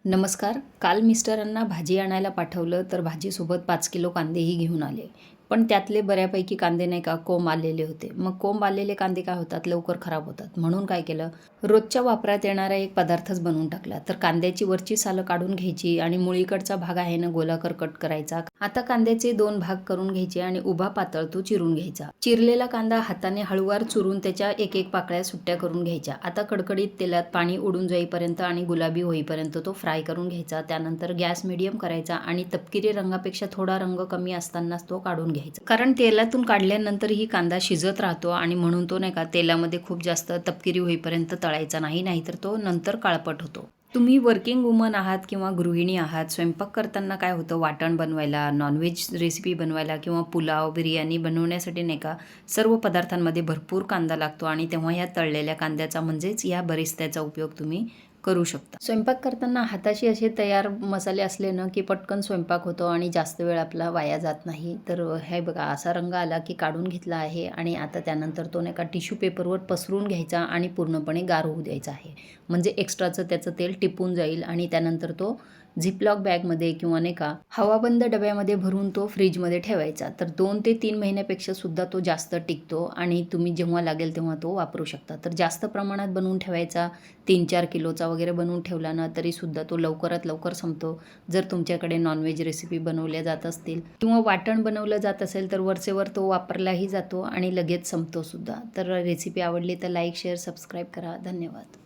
नमस्कार. काल मिस्टरांना भाजी आणायला पाठवलं तर भाजीसोबत 5 किलो कांदेही घेऊन आले. पण त्यातले बऱ्यापैकी कांदे नाही का कोंब आलेले होते. मग कोंब आलेले कांदे काय होतात, लवकर खराब होतात. म्हणून काय केलं, रोजच्या वापरात येणारा एक पदार्थच बनवून टाकला. तर कांद्याची वरची सालं काढून घ्यायची आणि मुळीकडचा भाग आहे ना गोलाकार कट करायचा. आता कांद्याचे 2 भाग करून घ्यायचे आणि उभा पातळ तो चिरून घ्यायचा. चिरलेला कांदा हाताने हळूवार चुरून त्याच्या एक एक पाकळ्या सुट्ट्या करून घ्यायच्या. आता कडकडीत तेलात पाणी उडून जाईपर्यंत आणि गुलाबी होईपर्यंत तो फ्राय करून घ्यायचा. त्यानंतर गॅस मीडियम करायचा आणि तपकिरी रंगापेक्षा थोडा रंग कमी असतानाच तो काढून घ्यायचा. कारण तेलातून काढल्यानंतर ही कांदा शिजत राहतो आणि म्हणून तो नाही का तेलामध्ये खूप जास्त तपकिरी होईपर्यंत तळायचा नाही, नाहीतर तो नंतर काळपट होतो. तुम्ही वर्किंग वुमन आहात किंवा गृहिणी आहात, स्वयंपाक करताना काय होतं, वाटण बनवायला, नॉनव्हेज रेसिपी बनवायला किंवा पुलाव, बिर्याणी बनवण्यासाठी नाही का सर्व पदार्थांमध्ये भरपूर कांदा लागतो आणि तेव्हा या तळलेल्या कांद्याचा म्हणजेच या बरिस्त्याचा उपयोग तुम्ही करू शकता. स्वयंपाक करताना हाताशी असे तयार मसाले असले ना की पटकन स्वयंपाक होतो आणि जास्त वेळ आपला वाया जात नाही. तर हे बघा, असा रंग आला की काढून घेतला आहे आणि आता त्यानंतर तो नाही का टिश्यू पेपरवर पसरून घ्यायचा आणि पूर्णपणे गार होऊ द्यायचा आहे. म्हणजे एक्स्ट्राचं त्याचं तेल टिपून जाईल आणि त्यानंतर तो झिपलॉक बॅगमध्ये किंवा नाही का हवाबंद डब्यामध्ये भरून तो फ्रीजमध्ये ठेवायचा. तर 2 ते 3 महिन्यापेक्षा सुद्धा तो जास्त टिकतो आणि तुम्ही जेव्हा लागेल तेव्हा तो वापरू शकता. तर जास्त प्रमाणात बनवून ठेवायचा, 3-4 किलोचा वगैरे बनवून ठेवला ना तरीसुद्धा तो लवकरात लवकर संपतो. जर तुमच्याकडे नॉनव्हेज रेसिपी बनवल्या जात असतील किंवा वाटण बनवलं जात असेल तर वरचेवर तो वापरलाही जातो आणि लगेच संपतो सुद्धा. तर रेसिपी आवडली तर लाईक, शेअर, सबस्क्राईब करा. धन्यवाद.